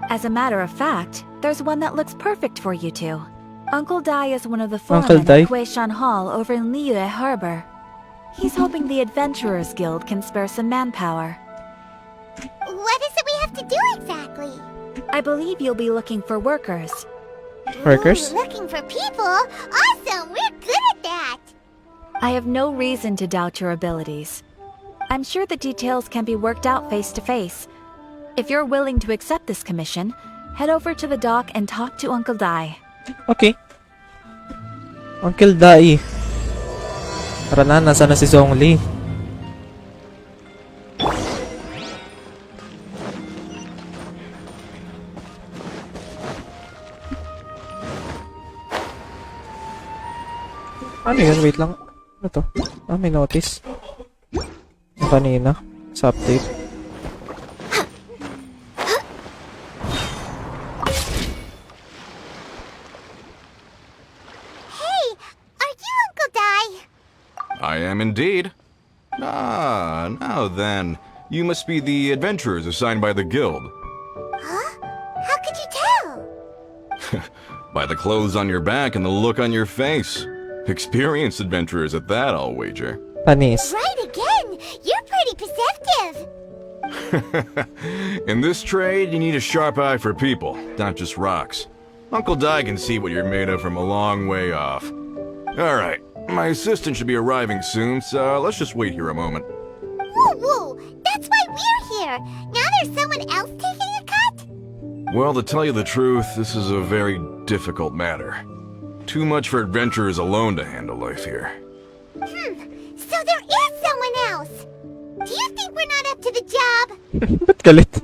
As a matter of fact, there's one that looks perfect for you two. Uncle Dai is one of the Uncle foremen Dai? at Guishan Hall over in Liyue Harbor. He's hoping the Adventurers Guild can spare some manpower. What is it we have to do exactly? I believe you'll be looking for workers. Workers? Ooh, looking for people? Awesome! We're good at that! I have no reason to doubt your abilities. I'm sure the details can be worked out face to face. If you're willing to accept this commission, head over to the dock and talk to Uncle Dai. Okay. Uncle Dai. Tara na, nasa na si Zhongli? Ano yun? Wait lang. Ano to? Ah, may notice. Kanina. Sa update. I am indeed. Ah, now then. You must be the adventurers assigned by the guild. Huh? How could you tell? By the clothes on your back and the look on your face. Experienced adventurers at that, I'll wager. Panis. Right again! You're pretty perceptive! In this trade, you need a sharp eye for people, not just rocks. Uncle Dai can see what you're made of from a long way off. Alright, my assistant should be arriving soon, so let's just wait here a moment. Woo woo! That's why we're here! Now there's someone else taking a cut? Well, to tell you the truth, this is a very difficult matter. Too much for adventurers alone to handle life here. So there is someone else! Do you think we're not up to the job? Ba't galit?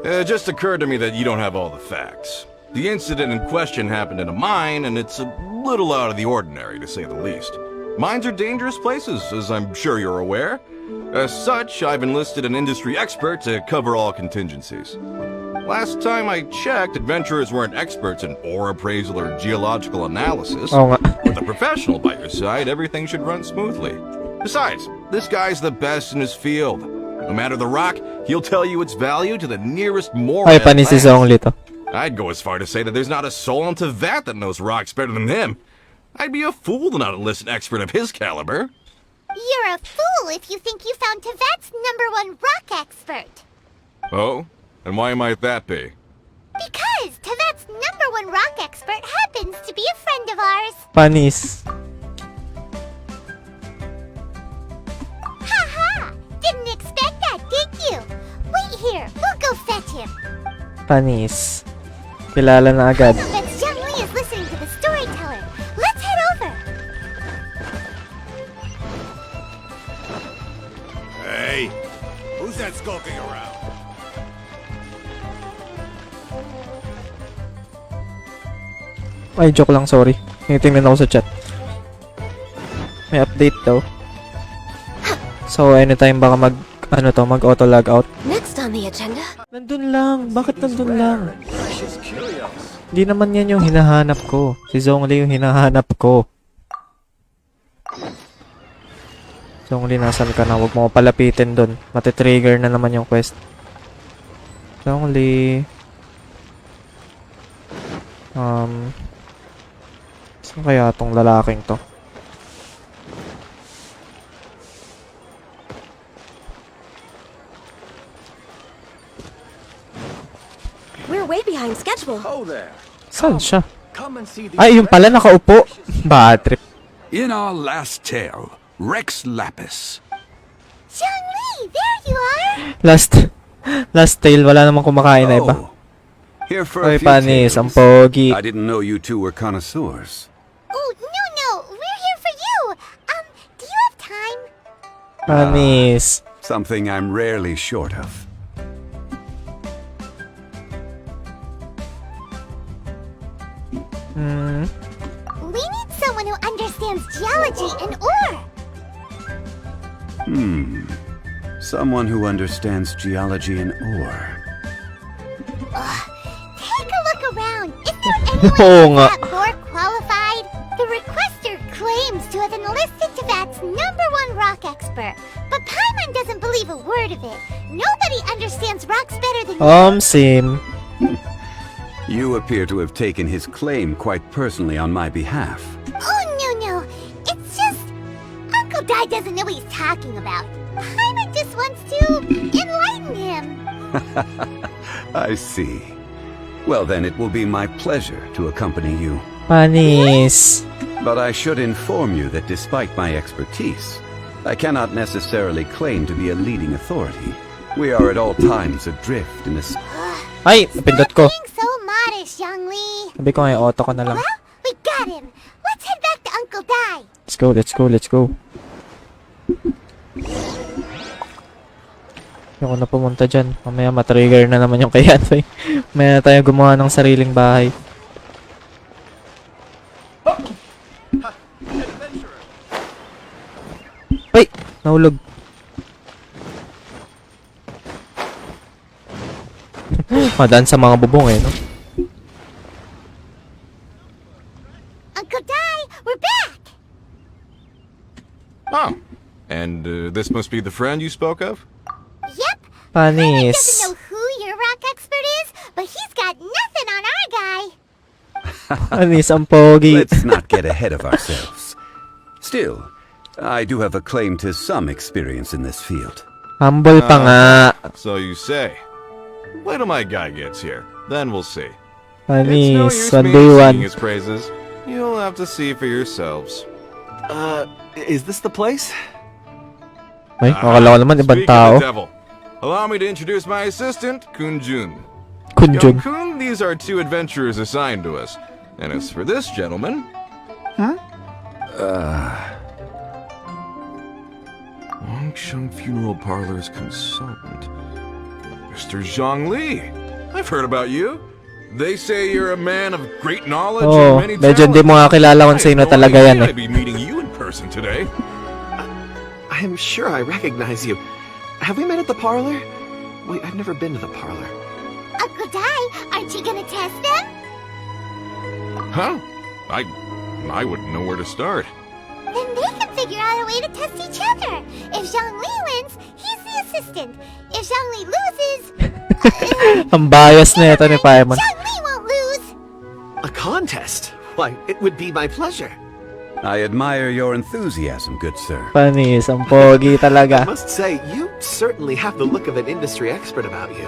It just occurred to me that you don't have all the facts. The incident in question happened in a mine, and it's a little out of the ordinary, to say the least. Mines are dangerous places, as I'm sure you're aware. As such, I've enlisted an industry expert to cover all contingencies. Last time I checked, adventurers weren't experts in ore appraisal or geological analysis. Oo nga. With a professional by your side, everything should run smoothly. Besides, this guy's the best in his field. No matter the rock, he'll tell you its value to the nearest moron. Ay, panis si Zhongli to. I'd go as far to say that there's not a soul on Tevat that knows rocks better than him. I'd be a fool to not enlist an expert of his caliber. You're a fool if you think you found Tevat's #1 rock expert. Oh? And why might that be? Because Tevat's #1 rock expert happens to be a friend of ours. Panis. Haha! Didn't expect that, did you? Wait here, we'll go fetch him. Panis. Kilala na agad. I bet Zhongli is listening to the storyteller. Let's head over. Hey, who's that skulking around? Ay, joke lang, sorry. Tingnan ako sa chat. May update daw. So, anytime baka mag-auto log out. Next on the agenda. Nandun lang. Bakit nandun lang? Hindi naman yan yung hinahanap ko. Si Zhongli yung hinahanap ko. Zhongli, nasan ka na? Huwag mo ko palapitin dun. Matitrigger na naman yung quest. Zhongli. Saan kaya tong lalaking to? We're way behind schedule. Oh there. Saan siya? Come and see the Ay, yung pala nakaupo. Bad trip. In our last tale, Rex Lapis. Zhongli, there you are. Last tale, wala namang kumakain na iba. Oh, here for Ay, a few panis, ang tales. pogi. I didn't know you two were connoisseurs. Oh, no, we're here for you. Do you have time? Panis. Something I'm rarely short of. We need someone who understands geology and ore. Someone who understands geology and ore. Take a look around. Is there anyone Oo nga. that more qualified? The requester claims to have enlisted Tevat's #1 rock expert, but Paimon doesn't believe a word of it. Nobody understands rocks better than you. Same. You appear to have taken his claim quite personally on my behalf. Oh, no. It's just... Uncle Dai doesn't know what he's talking about. Paimon just wants to enlighten him. I see. Well, then it will be my pleasure to accompany you. Panis. But I should inform you that despite my expertise, I cannot necessarily claim to be a leading authority. We are at all times adrift in a... Ay, napindot ko. Being so modest, Zhongli. Sabi ko nga, auto ko na lang. Well, we got him. Let's head back to Uncle Dai. Let's go. Yung na pumunta dyan. Mamaya matrigger na naman yung kay Antoy. Mamaya na tayo gumawa ng sariling bahay. Ay! Nahulog. Madaan sa mga bubong no? Uncle Dai, we're back. Oh, and this must be the friend you spoke of? Yep. Paimon doesn't Panis. know who your rock expert is, but he's got nothing on our guy. Panis ang pogi. Let's not get ahead of ourselves. Still, I do have a claim to some experience in this field. Humble pa nga. So you say. Wait till my guy gets here. Then we'll see. It's no Panis. use 1 me day singing 1. his praises. You'll have to see for yourselves. Is this the place? Ay, akala ko naman ibang Speaking tao. of the devil, allow me to introduce my assistant, Kunjun. Kunjun. Young Kun, these are 2 adventurers assigned to us. And as for this gentleman... Longsheng Funeral Parlor's consultant. Mr. Zhongli. I've heard about you. They say you're a man of great knowledge Oh, and many medyo hindi mo nga talents. kilala kung I sino had no talaga idea yan I'd be meeting you in person today. I'm sure I recognize you. Have we met at the parlor? Wait, I've never been to the parlor. Uncle Dai, aren't you gonna test them? Huh? I wouldn't know where to start. Then they can figure out a way to test each other. If Zhongli wins, he's the assistant. If Zhongli loses, Ang bias na ito ni Paimon. Zhongli won't lose. A contest? Why, it would be my pleasure. I admire your enthusiasm, good sir. Panis, ang pogi I talaga. must say, you certainly have the look of an industry expert about you.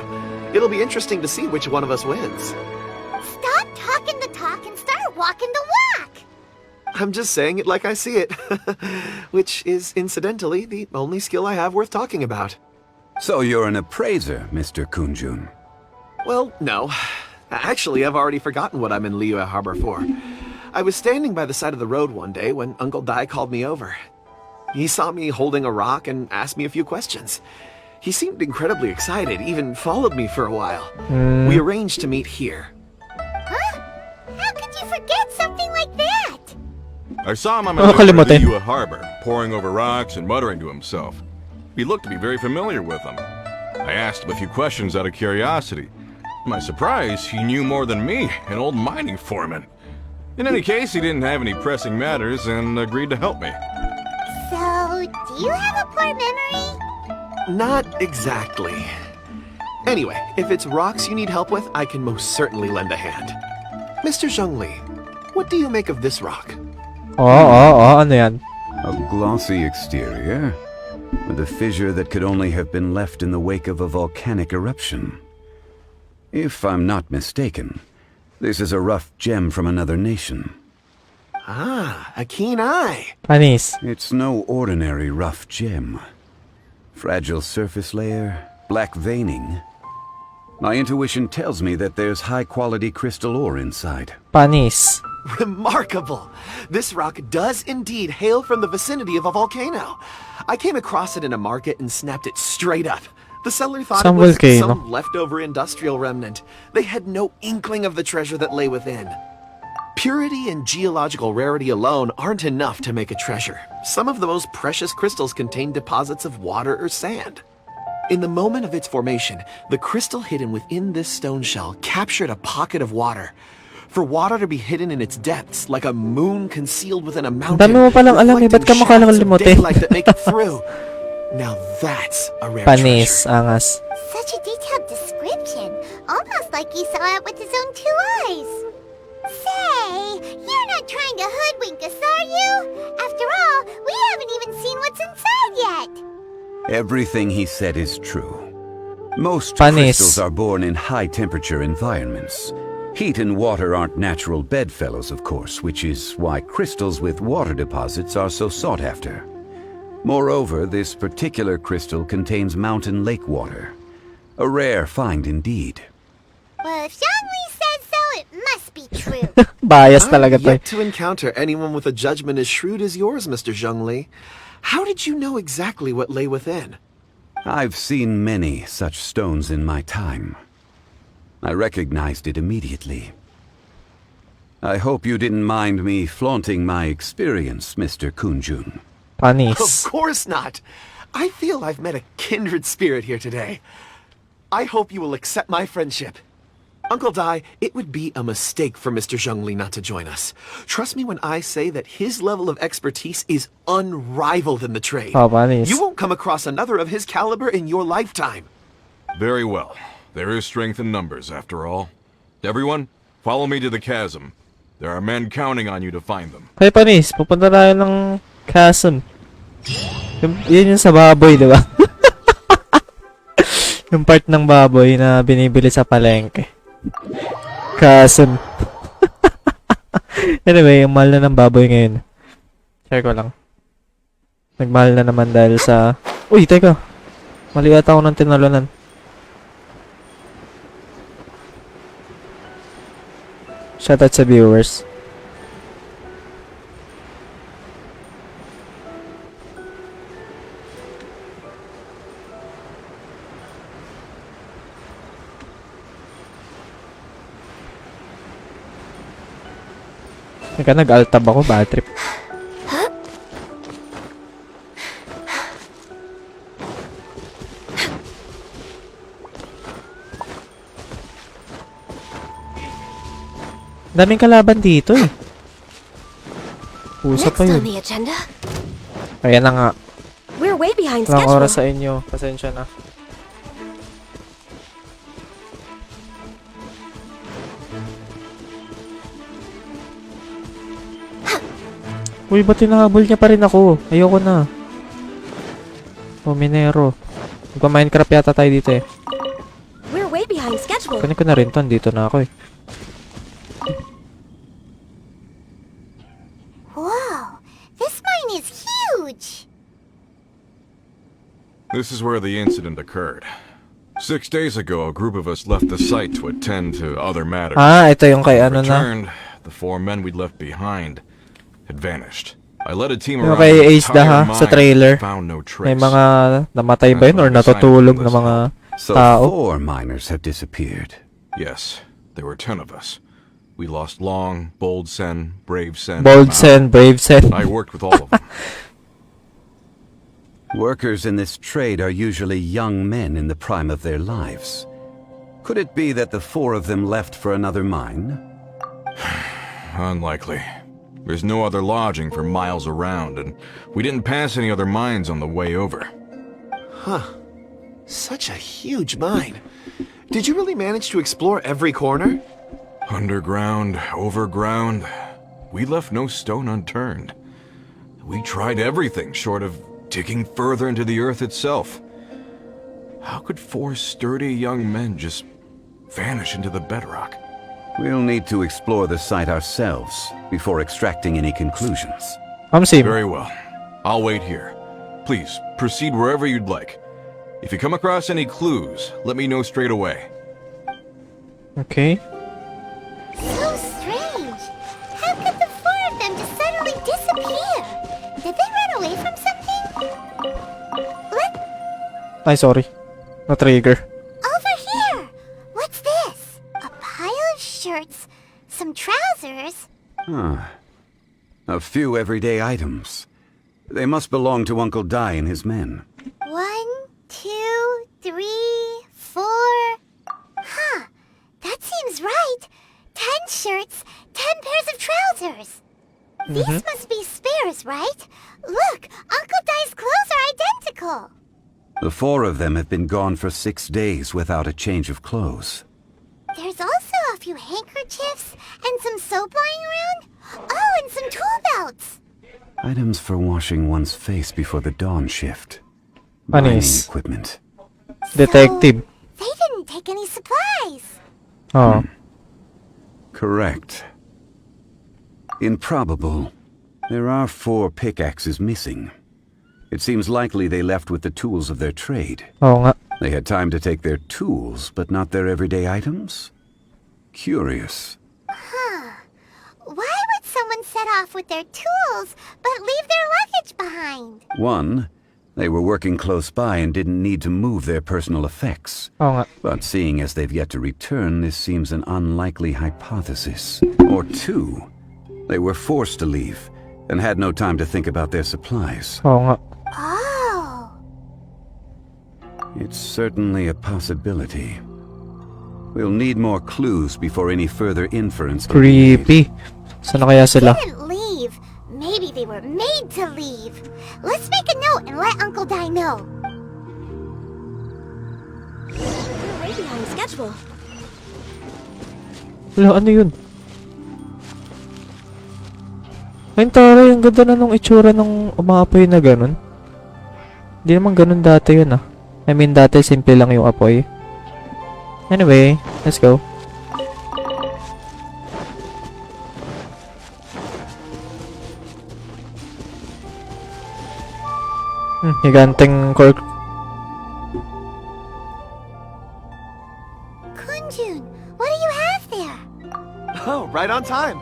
It'll be interesting to see which one of us wins. Stop talking the talk and start walking the walk. I'm just saying it like I see it. Which is, incidentally, the only skill I have worth talking about. So you're an appraiser, Mr. Kunjun. Well, no. Actually, I've already forgotten what I'm in Liyue Harbor for. I was standing by the side of the road one day when Uncle Dai called me over. He saw me holding a rock and asked me a few questions. He seemed incredibly excited, even followed me for a while. We arranged to meet here. Huh? How could you forget something like that? I saw him on Oh, my way to kalimutin. Liyue Harbor, poring over rocks and muttering to himself. He looked to be very familiar with them. I asked him a few questions out of curiosity. To my surprise, he knew more than me, an old mining foreman. In any case, he didn't have any pressing matters and agreed to help me. So, do you have a poor memory? Not exactly. Anyway, if it's rocks you need help with, I can most certainly lend a hand. Mr. Zhongli, what do you make of this rock? Ano yan? A glossy exterior, with a fissure that could only have been left in the wake of a volcanic eruption. If I'm not mistaken, this is a rough gem from another nation. Ah, a keen eye. Panis. It's no ordinary rough gem. Fragile surface layer, black veining. My intuition tells me that there's high-quality crystal ore inside. Panis. Remarkable! This rock does indeed hail from the vicinity of a volcano. I came across it in a market and snapped it straight up. The seller thought Some it was volcano. some leftover industrial remnant. They had no inkling of the treasure that lay within. Purity and geological rarity alone aren't enough to make a treasure. Some of the most precious crystals contain deposits of water or sand. In the moment of its formation, the crystal hidden within this stone shell captured a pocket of water. For water to be hidden in its depths, like a moon concealed within a mountain, dami mo palang alam eh, ba't ka reflecting shafts of makakalimutin? daylight that make it through. Now that's a rare Panis, treasure. angas. Such a detailed description. Almost like he saw it with his own 2 eyes. Say, you're not trying to hoodwink us, are you? After all, we haven't even seen what's inside yet. Everything he said is true. Most Panis. crystals are born in high-temperature environments. Heat and water aren't natural bedfellows, of course, which is why crystals with water deposits are so sought after. Moreover, this particular crystal contains mountain lake water. A rare find indeed. Well, if Zhongli says so, it must be true. Bias talaga I've to. yet to encounter anyone with a judgment as shrewd as yours, Mr. Zhongli. How did you know exactly what lay within? I've seen many such stones in my time. I recognized it immediately. I hope you didn't mind me flaunting my experience, Mr. Kunjun. Panis. Of course not. I feel I've met a kindred spirit here today. I hope you will accept my friendship. Uncle Dai, it would be a mistake for Mr. Zhongli not to join us. Trust me when I say that his level of expertise is unrivaled in the trade. Oh, panis. You won't come across another of his caliber in your lifetime. Very well. There is strength in numbers, after all. Everyone, follow me to the chasm. There are men counting on you to find them. Hey, Panis, pupunta tayo ng chasm. Yun yung sa baboy, di ba? Yung part ng baboy na binibili sa palengke. Chasm. Anyway, yung mahal na ng baboy ngayon. Share ko lang. Nagmahal na naman dahil sa... Uy, teka. Mali ata ako ng tinalunan. Shoutout sa viewers. Teka, nag-altab ako, bad trip. Daming kalaban dito eh. Pusa Next pa on yun. the agenda, Ayan na nga. we're way behind Walang schedule. oras sa inyo. Pasensya na. Uy, ba't tinahabol niya pa rin ako? Ayoko na. Oh, Minero. Magpa-Minecraft yata tayo dito eh. We're way behind schedule. Kunin ko na rin to. Dito na ako eh. Whoa, this mine is huge. This is where the incident occurred. 6 days ago, a group of us left the site to attend to other matters. Ah, ito yung kay ano na. Returned, the 4 men we'd left behind had vanished. I led a team Yung around kay the Ace da ha, entire sa mine, trailer. found no trace. May mga namatay ba yun or natutulog na mga So tao? 4 miners have disappeared. Yes, there were 10 of us. We lost Long, Bold Sen, Brave Sen. Bold Sen, Brave Sen. I worked with all of them. Workers in this trade are usually young men in the prime of their lives. Could it be that the 4 of them left for another mine? Unlikely. There's no other lodging for miles around, and we didn't pass any other mines on the way over. Huh. Such a huge mine. Did you really manage to explore every corner? Underground, overground, we left no stone unturned. We tried everything short of digging further into the earth itself. How could 4 sturdy young men just vanish into the bedrock? We'll need to explore the site ourselves before extracting any conclusions. Same. Very well. I'll wait here. Please, proceed wherever you'd like. If you come across any clues, let me know straight away. Okay. So strange. How could the 4 of them just suddenly disappear? Did they run away from something? Ay, sorry. Na-trigger. Over here! What's this? A pile of shirts, some trousers. A few everyday items. They must belong to Uncle Dai and his men. 1, 2, 3, 4. Huh. That seems right. 10 shirts, 10 pairs of trousers. These must be spares, right? Look, Uncle Dai's clothes are identical. The 4 of them have been gone for 6 days without a change of clothes. There's also a few handkerchiefs and some soap lying around. Oh, and some tool belts. Items for washing one's face before the dawn shift. Mining Panis. equipment. Detective. So, they didn't take any supplies. Oh. Correct. Improbable. There are 4 pickaxes missing. It seems likely they left with the tools of their trade. Oo nga. They had time to take their tools, but not their everyday items? Curious. Why would someone set off with their tools but leave their luggage behind? 1, they were working close by and didn't need to move their personal effects. Oo nga. But seeing as they've yet to return, this seems an unlikely hypothesis. Or 2, they were forced to leave and had no time to think about their supplies. Oo nga. Oh. It's certainly a possibility. We'll need more clues before any further inference can be made. Creepy. Saan na kaya sila? Didn't leave. Maybe they were made to leave. Let's make a note and let Uncle Dai know. We're way behind schedule. Wala, ano yun? Ay, taray, ang ganda na nung itsura nung umaapoy na ganun. Hindi naman ganun dati yun ah. I mean, dati simple lang yung apoy. Anyway, let's go. Higanting cork. Kunjun, what do you have there? Oh, right on time.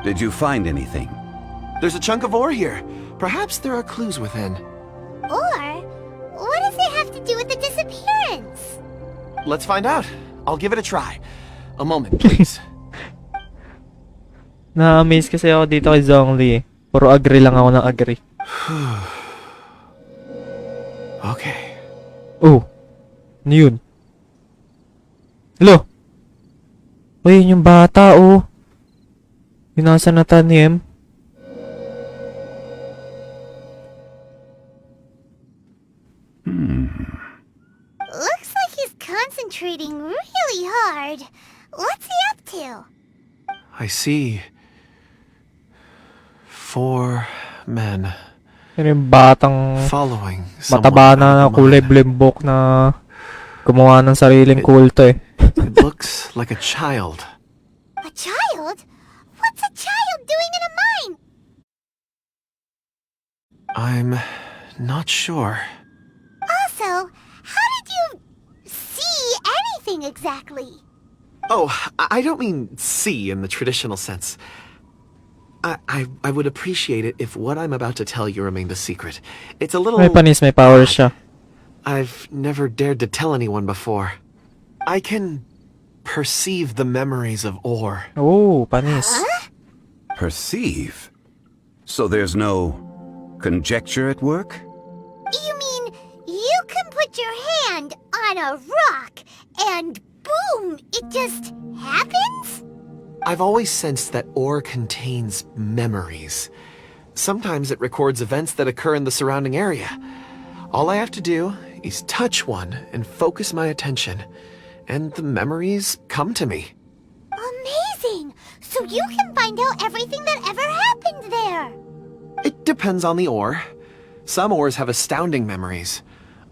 Did you find anything? There's a chunk of ore here. Perhaps there are clues within. Or, what does it have to do with the disappearance? Let's find out. I'll give it a try. A moment, please. Na-amaze kasi ako dito kay Zhongli eh. Puro agree lang ako ng agree. Okay. Oh. Ano yun? Hello? Uy, yun yung bata oh. Yung nasa natanim. Looks like he's concentrating really hard. What's he up to? I see 4 men Yun yung batang following mataba someone na out of the kulay mine. blimbok na gumawa ng sariling kulto eh. It looks like a child. A child? What's a child doing in a mine? I'm not sure. Also, how did you see anything exactly? Oh, I don't mean see in the traditional sense. I would appreciate it if what I'm about to tell you remained a secret. It's a little... May panis, may power siya. I've never dared to tell anyone before. I can perceive the memories of ore. Oh, panis. Perceive? So there's no conjecture at work? You mean you can put your hand on a rock and boom, it just happens? I've always sensed that ore contains memories. Sometimes it records events that occur in the surrounding area. All I have to do is touch one and focus my attention, and the memories come to me. Amazing! So you can find out everything that ever happened there. It depends on the ore. Some ores have astounding memories.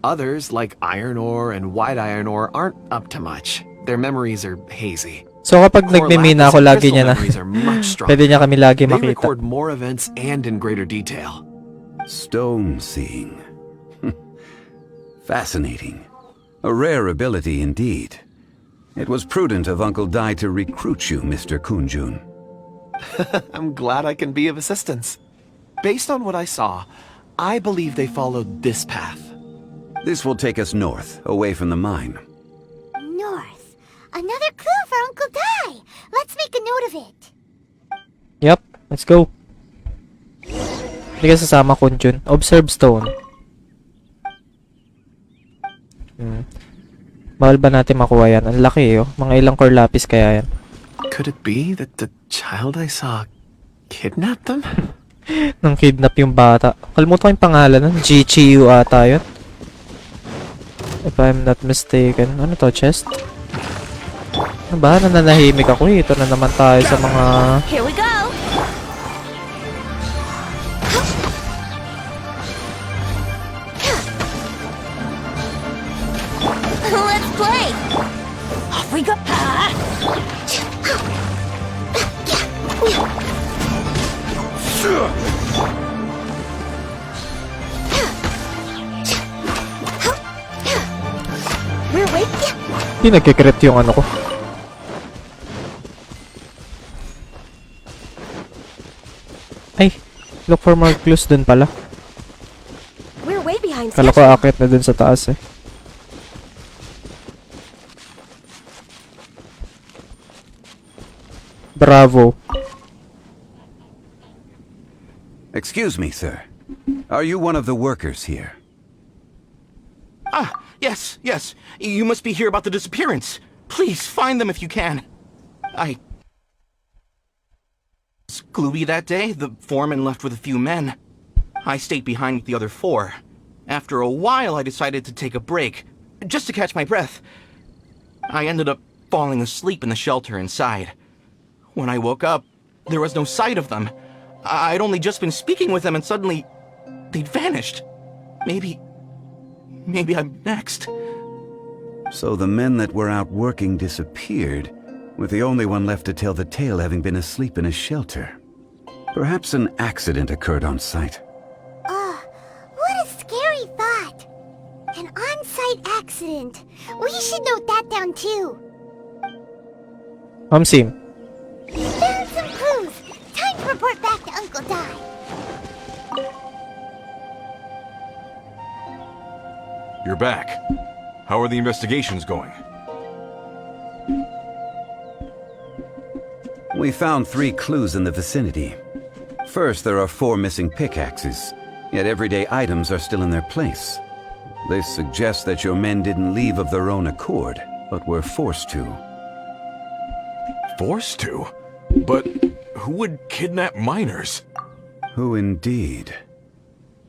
Others, like iron ore and white iron ore, aren't up to much. Their memories are hazy. So kapag Core nagmimina ako, lapis and lagi crystal niya na. memories are much stronger. Pwede niya kami lagi They makita. record more events and in greater detail. Stone seeing. Fascinating. A rare ability indeed. It was prudent of Uncle Dai to recruit you, Mr. Kunjun. I'm glad I can be of assistance. Based on what I saw, I believe they followed this path. This will take us north, away from the mine. North. Another clue for Uncle Dai. Let's make a note of it. Yep, let's go. Hindi ka sasama, Kunjun. Observe stone. Bawal ba natin makuha yan? Ang laki eh, oh. Mga ilang core lapis kaya yan. Could it be that the child I saw kidnapped them? Nang kidnap yung bata. Kalimutan ko yung pangalan nun. GCU ata yun. If I'm not mistaken. Ano to? Chest? Ano ba? Nananahimik ako eh. Ito na naman tayo sa mga... Here we go! Let's play! Off we go! We're waiting. Hindi nagkikrit yung ano ko. Ay, look for more clues dun pala. We're way behind Kala ko schedule. akit na dun sa taas eh. Bravo. Excuse me, sir. Are you one of the workers here? Ah, yes, yes. You must be here about the disappearance. Please, find them if you can. I was gloomy that day. The foreman left with a few men. I stayed behind with the other 4. After a while, I decided to take a break, just to catch my breath. I ended up falling asleep in the shelter inside. When I woke up, there was no sight of them. I'd only just been speaking with them and suddenly they'd vanished. Maybe I'm next. So the men that were out working disappeared, with the only one left to tell the tale having been asleep in a shelter. Perhaps an accident occurred on site. What a scary thought. An on-site accident. We should note that down too. Sim. Found some clues. Time to report back to Uncle Di. You're back. How are the investigations going? We found 3 clues in the vicinity. First, there are 4 missing pickaxes, yet everyday items are still in their place. This suggests that your men didn't leave of their own accord, but were forced to. Forced to? But who would kidnap miners? Who indeed?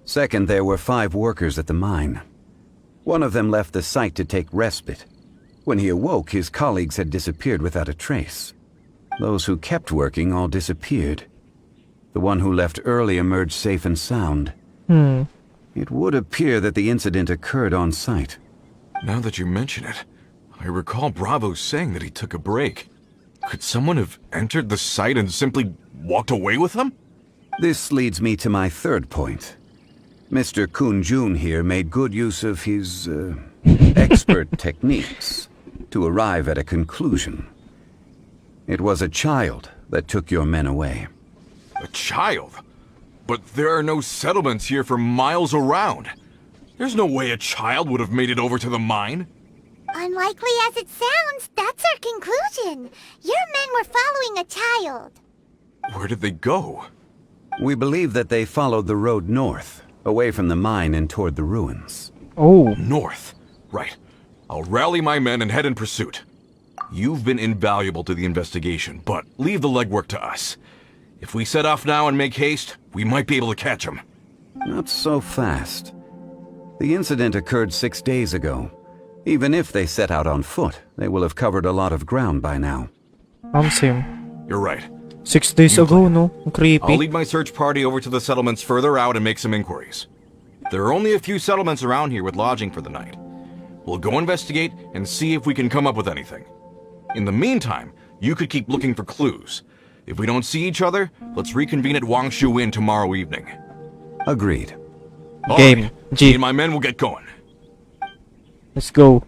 Second, there were 5 workers at the mine. One of them left the site to take respite. When he awoke, his colleagues had disappeared without a trace. Those who kept working all disappeared. The one who left early emerged safe and sound. It would appear that the incident occurred on site. Now that you mention it, I recall Bravo saying that he took a break. Could someone have entered the site and simply walked away with them? This leads me to my third point. Mr. Kun-jun here made good use of his expert techniques to arrive at a conclusion. It was a child that took your men away. A child? But there are no settlements here for miles around. There's no way a child would have made it over to the mine. Unlikely as it sounds, that's our conclusion. Your men were following a child. Where did they go? We believe that they followed the road north, away from the mine and toward the ruins. Oh. North. Right. I'll rally my men and head in pursuit. You've been invaluable to the investigation, but leave the legwork to us. If we set off now and make haste, we might be able to catch them. Not so fast. The incident occurred 6 days ago. Even if they set out on foot, they will have covered a lot of ground by now. Sim. You're right. 6 days ago, no? Ang I'll creepy. lead my search party over to the settlements further out and make some inquiries. There are only a few settlements around here with lodging for the night. We'll go investigate and see if we can come up with anything. In the meantime, you could keep looking for clues. If we don't see each other, let's reconvene at Wangshu Inn tomorrow evening. Agreed. All Game. right, G. me and my men will get going. Let's go.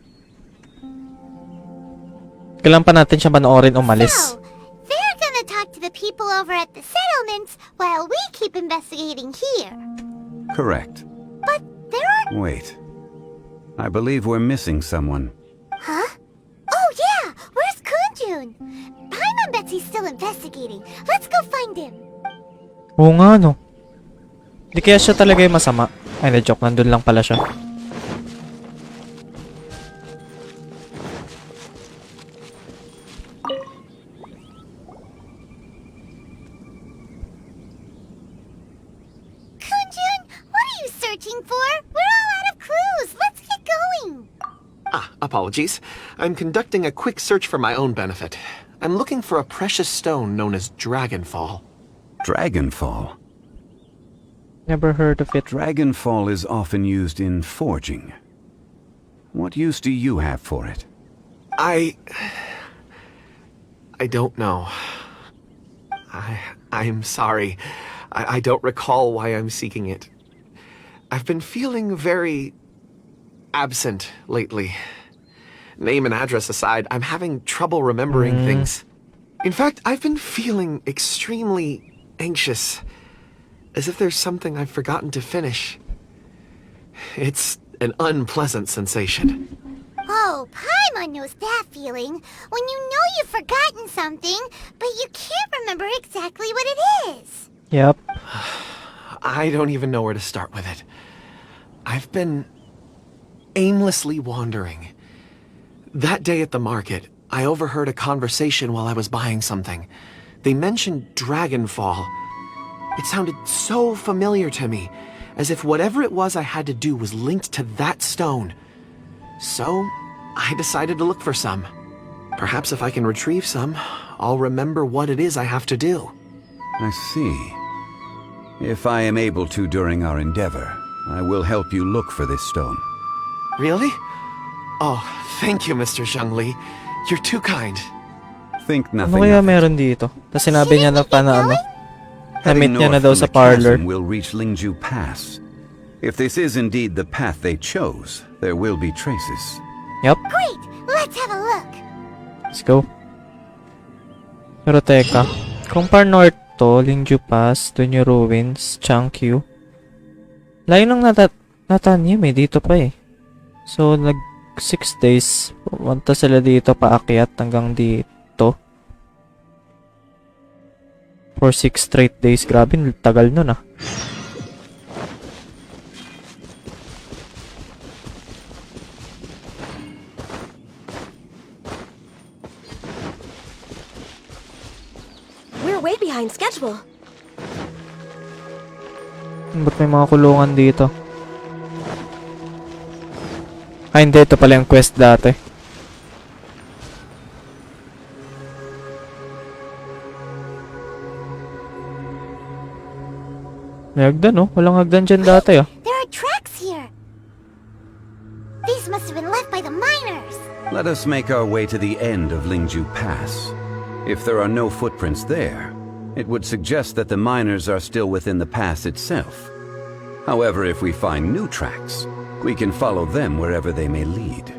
Kailan pa natin siya panoorin umalis? So, they're gonna talk to the people over at the settlements while we keep investigating here. Correct. But there are... Wait. I believe we're missing someone. Huh? Oh yeah! Where's Kunjun? Paimon bets he's still investigating. Let's go find him. Oo nga, no. Di kaya siya talaga yung masama. Ay, na-joke. Nandun lang pala siya. Kunjun, what are you searching for? We're all out of clues. Let's get going. Apologies. I'm conducting a quick search for my own benefit. I'm looking for a precious stone known as Dragonfall. Dragonfall. Never heard of it. Dragonfall is often used in forging. What use do you have for it? I don't know. I'm sorry. I don't recall why I'm seeking it. I've been feeling very absent lately. Name and address aside, I'm having trouble remembering things. In fact, I've been feeling extremely anxious, as if there's something I've forgotten to finish. It's an unpleasant sensation. Oh, Paimon knows that feeling. When you know you've forgotten something, but you can't remember exactly what it is. Yep. I don't even know where to start with it. I've been aimlessly wandering. That day at the market, I overheard a conversation while I was buying something. They mentioned Dragonfall. It sounded so familiar to me, as if whatever it was I had to do was linked to that stone. So, I decided to look for some. Perhaps if I can retrieve some, I'll remember what it is I have to do. I see. If I am able to during our endeavor, I will help you look for this stone. Really? Oh, thank you, Mr. Zhongli. You're too kind. Think Ano nothing kaya of it. meron dito? Tapos sinabi niya na pa na ano. Heading Na-meet niya na north daw from sa the parlor. chasm will reach Lingju Pass. If this is indeed the path they chose, there will be traces. Yep. Great, let's have a look. Let's go. Pero teka. Kung par north to, Lingju Pass, Dunyo Ruins, Changkyu. Layo ng natanyim eh. Dito pa eh. So, 6 days. Pumunta sila dito paakyat hanggang dito. For 6 straight days. Grabe, tagal nun ah. We're way behind schedule. Ba't may mga kulungan dito? Ay, hindi. Ito pala yung quest dati. May hagdan, oh. Walang hagdan dyan dati, oh. There are tracks here. These must have been left by the miners. Let us make our way to the end of Lingju Pass. If there are no footprints there, it would suggest that the miners are still within the pass itself. However, if we find new tracks, we can follow them wherever they may lead.